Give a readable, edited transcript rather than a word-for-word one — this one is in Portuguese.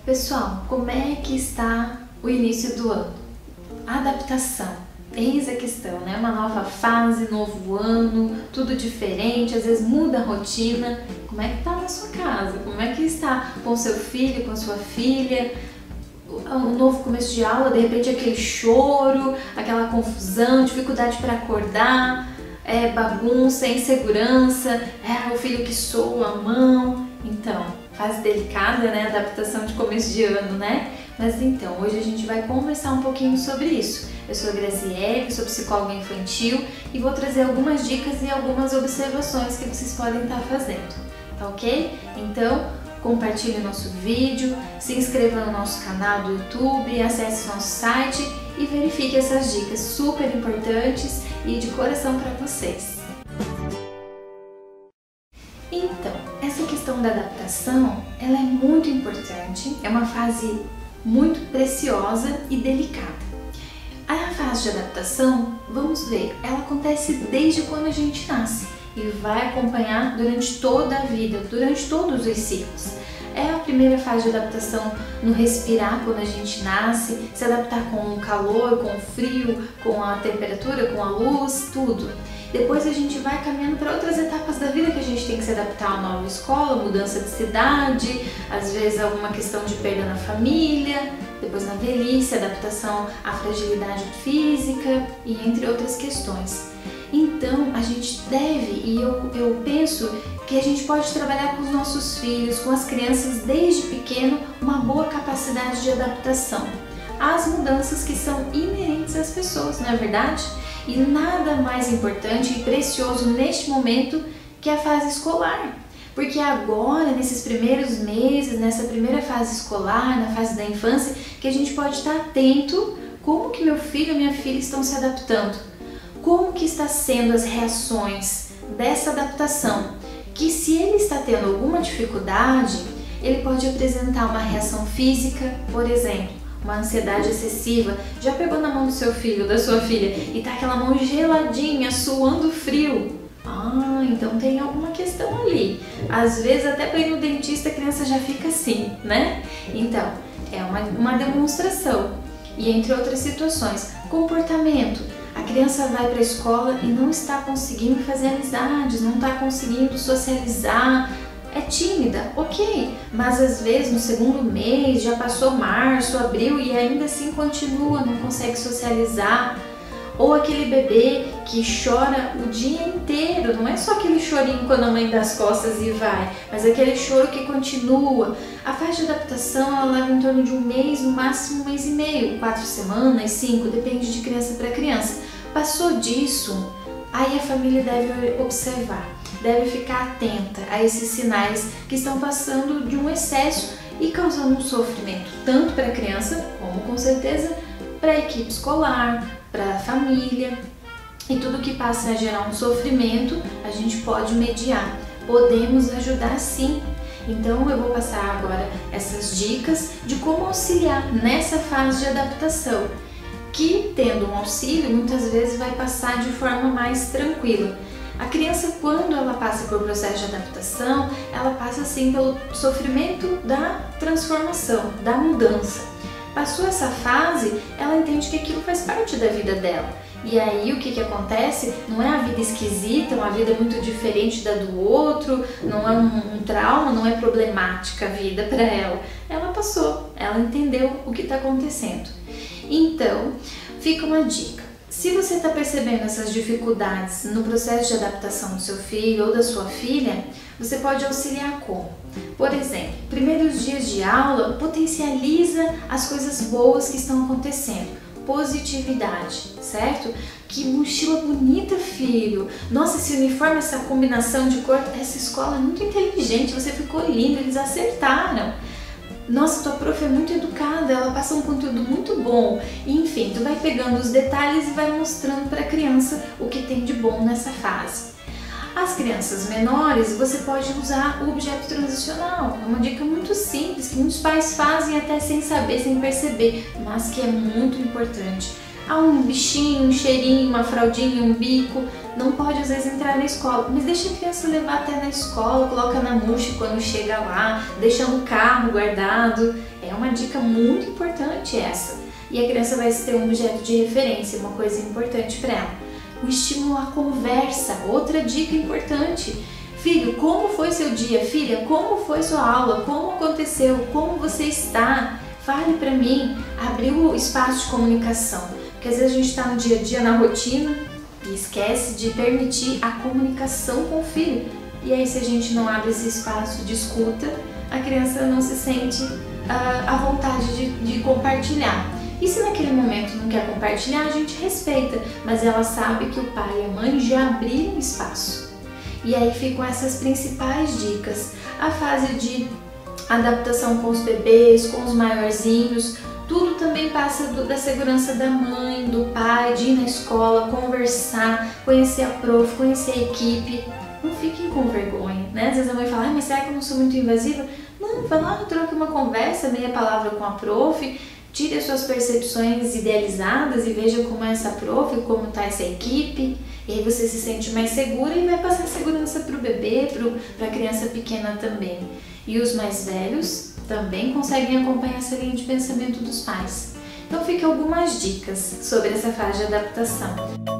Pessoal, como é que está o início do ano? A adaptação, eis a questão, né? Uma nova fase, novo ano, tudo diferente, às vezes muda a rotina. Como é que está na sua casa? Como é que está com seu filho, com sua filha? Um novo começo de aula, de repente aquele choro, aquela confusão, dificuldade para acordar, bagunça, insegurança, o filho que soa a mão. Então, fase delicada, né? Adaptação de começo de ano, né? Mas então, hoje a gente vai conversar um pouquinho sobre isso. Eu sou a Graziele, sou psicóloga infantil e vou trazer algumas dicas e algumas observações que vocês podem estar fazendo, tá ok? Então, compartilhe o nosso vídeo, se inscreva no nosso canal do YouTube, acesse nosso site e verifique essas dicas super importantes e de coração para vocês. Então, essa questão da adaptação, ela é muito importante, é uma fase muito preciosa e delicada. A fase de adaptação, vamos ver, ela acontece desde quando a gente nasce e vai acompanhar durante toda a vida, durante todos os ciclos. É a primeira fase de adaptação no respirar quando a gente nasce, se adaptar com o calor, com o frio, com a temperatura, com a luz, tudo. Depois a gente vai caminhando para outras etapas da vida que a gente tem que se adaptar a uma nova escola, mudança de cidade, às vezes alguma questão de perda na família, depois na velhice, adaptação à fragilidade física e entre outras questões. Então a gente deve, e eu penso que a gente pode trabalhar com os nossos filhos, com as crianças desde pequeno, uma boa capacidade de adaptação às mudanças que são inerentes às pessoas, não é verdade? E nada mais importante e precioso neste momento que a fase escolar. Porque agora, nesses primeiros meses, nessa primeira fase escolar, na fase da infância, que a gente pode estar atento como que meu filho e minha filha estão se adaptando. Como que está sendo as reações dessa adaptação. Que se ele está tendo alguma dificuldade, ele pode apresentar uma reação física, por exemplo, uma ansiedade excessiva. Já pegou na mão do seu filho, da sua filha, e tá aquela mão geladinha, suando frio? Então tem alguma questão ali. Às vezes até para ir no dentista a criança já fica assim, né? Então, é uma demonstração. E entre outras situações, comportamento. A criança vai para a escola e não está conseguindo fazer amizades, não está conseguindo socializar, é tímida, ok, mas às vezes no segundo mês, já passou março, abril e ainda assim continua, não consegue socializar. Ou aquele bebê que chora o dia inteiro, não é só aquele chorinho quando a mãe dá as costas e vai, mas aquele choro que continua. A fase de adaptação ela leva em torno de um mês, no máximo um mês e meio, 4 semanas, 5, depende de criança para criança. Passou disso, aí a família deve observar, deve ficar atenta a esses sinais que estão passando de um excesso e causando um sofrimento, tanto para a criança, como com certeza para a equipe escolar, para a família. E tudo que passa a gerar um sofrimento, a gente pode mediar, podemos ajudar sim. Então eu vou passar agora essas dicas de como auxiliar nessa fase de adaptação, que tendo um auxílio, muitas vezes vai passar de forma mais tranquila. A criança, quando ela passa por processo de adaptação, ela passa assim pelo sofrimento da transformação, da mudança. Passou essa fase, ela entende que aquilo faz parte da vida dela. E aí o que acontece? Não é a vida esquisita, uma vida muito diferente da do outro, não é um trauma, não é problemática a vida para ela. Ela passou, ela entendeu o que está acontecendo. Então, fica uma dica. Se você está percebendo essas dificuldades no processo de adaptação do seu filho ou da sua filha, você pode auxiliar como? Por exemplo, primeiros dias de aula, potencializa as coisas boas que estão acontecendo. Positividade, certo? Que mochila bonita, filho! Nossa, esse uniforme, essa combinação de cor, essa escola é muito inteligente, você ficou lindo, eles acertaram. Nossa, tua prof é muito educada, ela passa um conteúdo muito bom. Enfim, tu vai pegando os detalhes e vai mostrando para a criança o que tem de bom nessa fase. As crianças menores, você pode usar o objeto transicional. É uma dica muito simples, que muitos pais fazem até sem saber, sem perceber, mas que é muito importante. há um bichinho, um cheirinho, uma fraldinha, um bico, não pode às vezes entrar na escola, mas deixa a criança levar até na escola, coloca na mochila quando chega lá, deixa no carro guardado. É uma dica muito importante essa. E a criança vai ter um objeto de referência, uma coisa importante para ela. O estímulo à conversa, outra dica importante. Filho, como foi seu dia? Filha, como foi sua aula? Como aconteceu? Como você está? Fale para mim. Abrir o espaço de comunicação. Porque às vezes a gente está no dia a dia, na rotina, e esquece de permitir a comunicação com o filho. E aí, se a gente não abre esse espaço de escuta, a criança não se sente à vontade de compartilhar. E se naquele momento não quer compartilhar, a gente respeita, mas ela sabe que o pai e a mãe já abriram espaço. E aí ficam essas principais dicas. A fase de adaptação com os bebês, com os maiorzinhos, tudo também passa da segurança da mãe, do pai, de ir na escola, conversar, conhecer a prof, conhecer a equipe. Não fiquem com vergonha, né? Às vezes a mãe fala, mas será que eu não sou muito invasiva? Não, vai lá, troque uma conversa, meia palavra com a prof, tire as suas percepções idealizadas e veja como é essa prof, como está essa equipe. E aí você se sente mais segura e vai passar segurança para o bebê, para a criança pequena também. E os mais velhos também conseguem acompanhar essa linha de pensamento dos pais. Então fiquem algumas dicas sobre essa fase de adaptação.